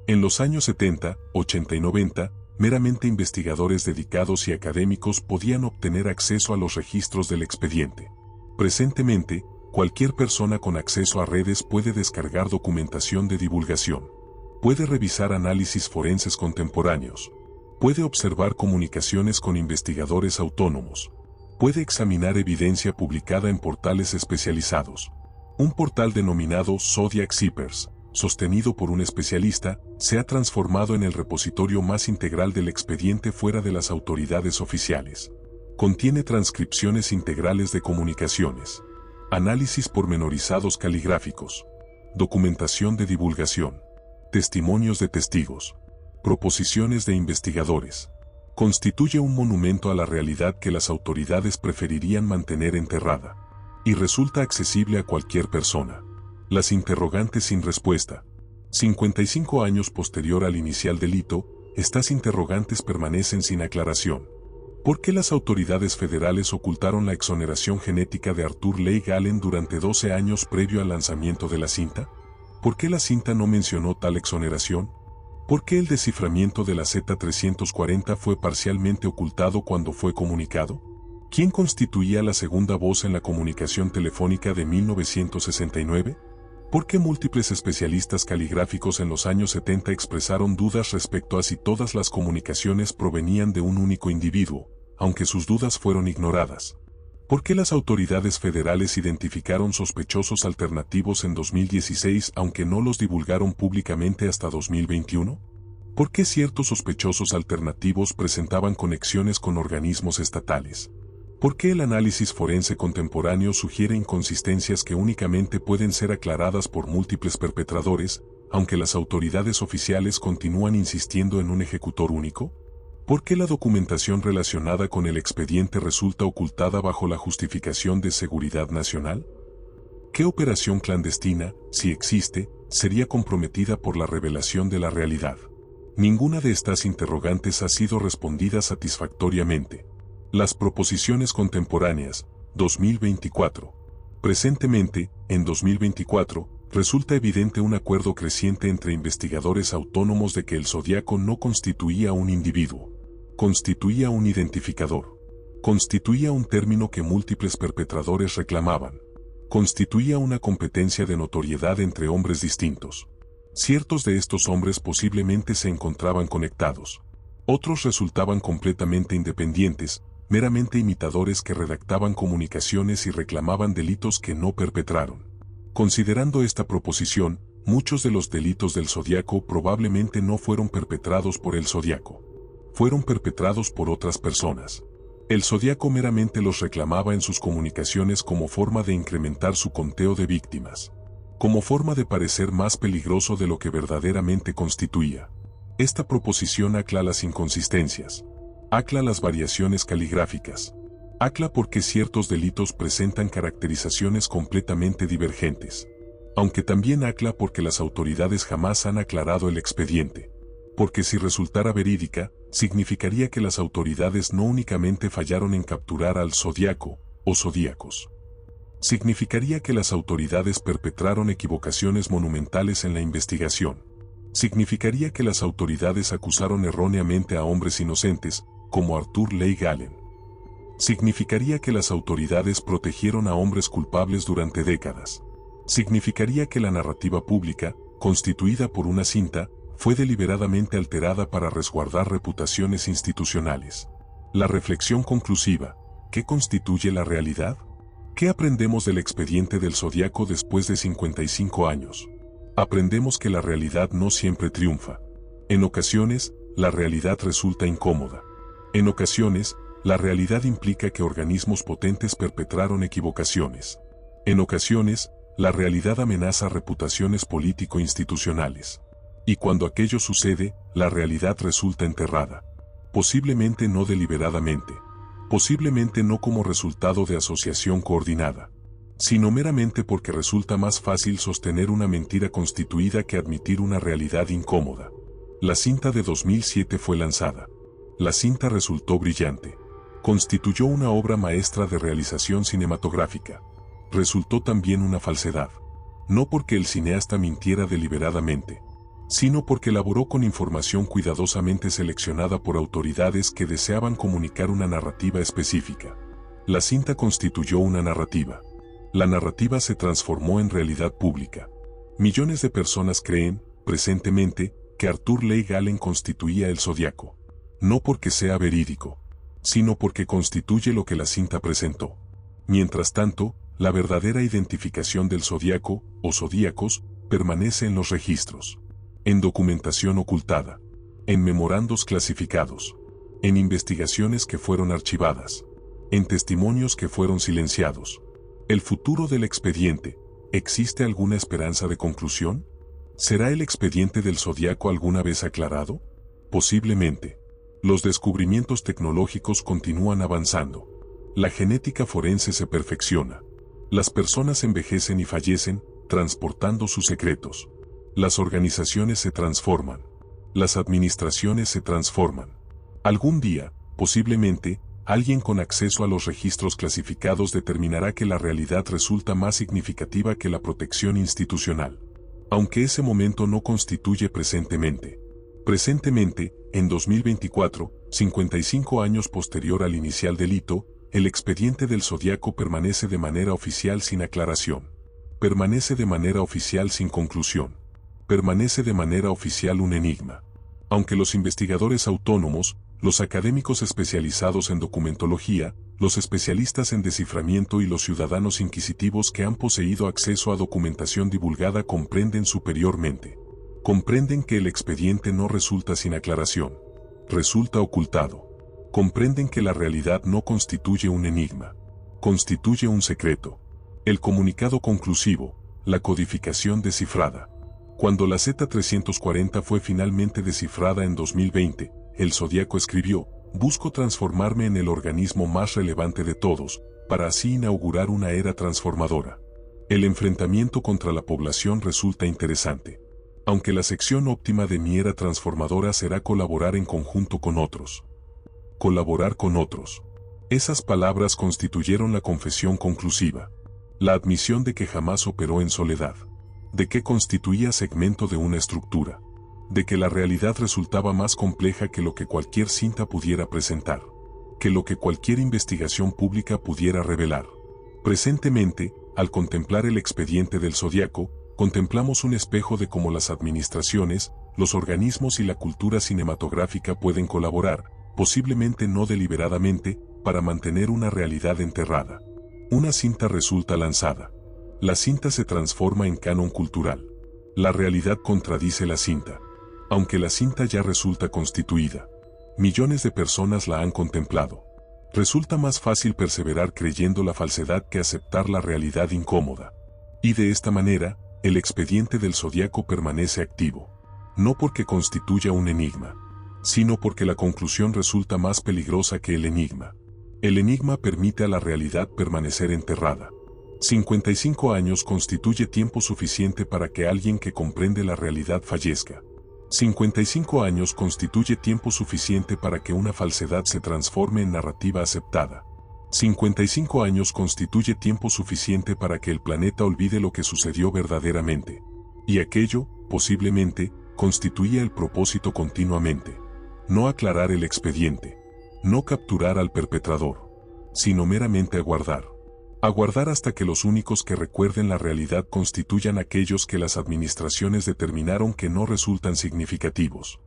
En los años 70, 80 y 90, meramente investigadores dedicados y académicos podían obtener acceso a los registros del expediente. Presentemente, cualquier persona con acceso a redes puede descargar documentación de divulgación. Puede revisar análisis forenses contemporáneos. Puede observar comunicaciones con investigadores autónomos. Puede examinar evidencia publicada en portales especializados. Un portal denominado Zodiac Zippers, sostenido por un especialista, se ha transformado en el repositorio más integral del expediente fuera de las autoridades oficiales. Contiene transcripciones integrales de comunicaciones, análisis pormenorizados caligráficos, documentación de divulgación, testimonios de testigos, proposiciones de investigadores. Constituye un monumento a la realidad que las autoridades preferirían mantener enterrada. Y resulta accesible a cualquier persona. Las interrogantes sin respuesta. 55 años posterior al inicial delito, estas interrogantes permanecen sin aclaración. ¿Por qué las autoridades federales ocultaron la exoneración genética de Arthur Leigh Allen durante 12 años previo al lanzamiento de la cinta? ¿Por qué la cinta no mencionó tal exoneración? ¿Por qué el desciframiento de la Z-340 fue parcialmente ocultado cuando fue comunicado? ¿Quién constituía la segunda voz en la comunicación telefónica de 1969? ¿Por qué múltiples especialistas caligráficos en los años 70 expresaron dudas respecto a si todas las comunicaciones provenían de un único individuo, aunque sus dudas fueron ignoradas? ¿Por qué las autoridades federales identificaron sospechosos alternativos en 2016 aunque no los divulgaron públicamente hasta 2021? ¿Por qué ciertos sospechosos alternativos presentaban conexiones con organismos estatales? ¿Por qué el análisis forense contemporáneo sugiere inconsistencias que únicamente pueden ser aclaradas por múltiples perpetradores, aunque las autoridades oficiales continúan insistiendo en un ejecutor único? ¿Por qué la documentación relacionada con el expediente resulta ocultada bajo la justificación de seguridad nacional? ¿Qué operación clandestina, si existe, sería comprometida por la revelación de la realidad? Ninguna de estas interrogantes ha sido respondida satisfactoriamente. Las proposiciones contemporáneas, 2024. Presentemente, en 2024, resulta evidente un acuerdo creciente entre investigadores autónomos de que el Zodíaco no constituía un individuo. Constituía un identificador. Constituía un término que múltiples perpetradores reclamaban. Constituía una competencia de notoriedad entre hombres distintos. Ciertos de estos hombres posiblemente se encontraban conectados. Otros resultaban completamente independientes, meramente imitadores que redactaban comunicaciones y reclamaban delitos que no perpetraron. Considerando esta proposición, muchos de los delitos del Zodíaco probablemente no fueron perpetrados por el Zodíaco. Fueron perpetrados por otras personas. El Zodíaco meramente los reclamaba en sus comunicaciones como forma de incrementar su conteo de víctimas. Como forma de parecer más peligroso de lo que verdaderamente constituía. Esta proposición aclara las inconsistencias. Aclara las variaciones caligráficas. Aclara por qué ciertos delitos presentan caracterizaciones completamente divergentes. Aunque también aclara porque las autoridades jamás han aclarado el expediente. Porque si resultara verídica, significaría que las autoridades no únicamente fallaron en capturar al Zodíaco, o zodíacos. Significaría que las autoridades perpetraron equivocaciones monumentales en la investigación. Significaría que las autoridades acusaron erróneamente a hombres inocentes, como Arthur Leigh Allen. Significaría que las autoridades protegieron a hombres culpables durante décadas. Significaría que la narrativa pública, constituida por una cinta, fue deliberadamente alterada para resguardar reputaciones institucionales. La reflexión conclusiva, ¿qué constituye la realidad? ¿Qué aprendemos del expediente del Zodíaco después de 55 años? Aprendemos que la realidad no siempre triunfa. En ocasiones, la realidad resulta incómoda. En ocasiones, la realidad implica que organismos potentes perpetraron equivocaciones. En ocasiones, la realidad amenaza reputaciones político-institucionales. Y cuando aquello sucede, la realidad resulta enterrada. Posiblemente no deliberadamente. Posiblemente no como resultado de asociación coordinada, sino meramente porque resulta más fácil sostener una mentira constituida que admitir una realidad incómoda. La cinta de 2007 fue lanzada. La cinta resultó brillante. Constituyó una obra maestra de realización cinematográfica. Resultó también una falsedad. No porque el cineasta mintiera deliberadamente, sino porque elaboró con información cuidadosamente seleccionada por autoridades que deseaban comunicar una narrativa específica. La cinta constituyó una narrativa. La narrativa se transformó en realidad pública. Millones de personas creen, presentemente, que Arthur Leigh Allen constituía el Zodíaco. No porque sea verídico, sino porque constituye lo que la cinta presentó. Mientras tanto, la verdadera identificación del Zodíaco, o zodíacos, permanece en los registros, en documentación ocultada, en memorandos clasificados, en investigaciones que fueron archivadas, en testimonios que fueron silenciados. El futuro del expediente, ¿existe alguna esperanza de conclusión? ¿Será el expediente del Zodíaco alguna vez aclarado? Posiblemente. Los descubrimientos tecnológicos continúan avanzando. La genética forense se perfecciona. Las personas envejecen y fallecen, transportando sus secretos. Las organizaciones se transforman. Las administraciones se transforman. Algún día, posiblemente, alguien con acceso a los registros clasificados determinará que la realidad resulta más significativa que la protección institucional. Aunque ese momento no constituye presentemente. Presentemente, en 2024, 55 años posterior al inicial delito, el expediente del Zodíaco permanece de manera oficial sin aclaración. Permanece de manera oficial sin conclusión. Permanece de manera oficial un enigma. Aunque los investigadores autónomos, los académicos especializados en documentología, los especialistas en desciframiento y los ciudadanos inquisitivos que han poseído acceso a documentación divulgada comprenden superiormente. Comprenden que el expediente no resulta sin aclaración. Resulta ocultado. Comprenden que la realidad no constituye un enigma. Constituye un secreto. El comunicado conclusivo, la codificación descifrada. Cuando la Z340 fue finalmente descifrada en 2020, el Zodíaco escribió: busco transformarme en el organismo más relevante de todos, para así inaugurar una era transformadora. El enfrentamiento contra la población resulta interesante. Aunque la sección óptima de mi era transformadora será colaborar en conjunto con otros. Colaborar con otros. Esas palabras constituyeron la confesión conclusiva. La admisión de que jamás operó en soledad. De que constituía segmento de una estructura. De que la realidad resultaba más compleja que lo que cualquier cinta pudiera presentar. Que lo que cualquier investigación pública pudiera revelar. Presentemente, al contemplar el expediente del Zodíaco, contemplamos un espejo de cómo las administraciones, los organismos y la cultura cinematográfica pueden colaborar, posiblemente no deliberadamente, para mantener una realidad enterrada. Una cinta resulta lanzada. La cinta se transforma en canon cultural. La realidad contradice la cinta. Aunque la cinta ya resulta constituida. Millones de personas la han contemplado. Resulta más fácil perseverar creyendo la falsedad que aceptar la realidad incómoda. Y de esta manera, el expediente del Zodíaco permanece activo. No porque constituya un enigma, sino porque la conclusión resulta más peligrosa que el enigma. El enigma permite a la realidad permanecer enterrada. 55 años constituye tiempo suficiente para que alguien que comprende la realidad fallezca. 55 años constituye tiempo suficiente para que una falsedad se transforme en narrativa aceptada. 55 años constituye tiempo suficiente para que el planeta olvide lo que sucedió verdaderamente. Y aquello, posiblemente, constituía el propósito continuamente. No aclarar el expediente. No capturar al perpetrador. Sino meramente aguardar. Aguardar hasta que los únicos que recuerden la realidad constituyan aquellos que las administraciones determinaron que no resultan significativos.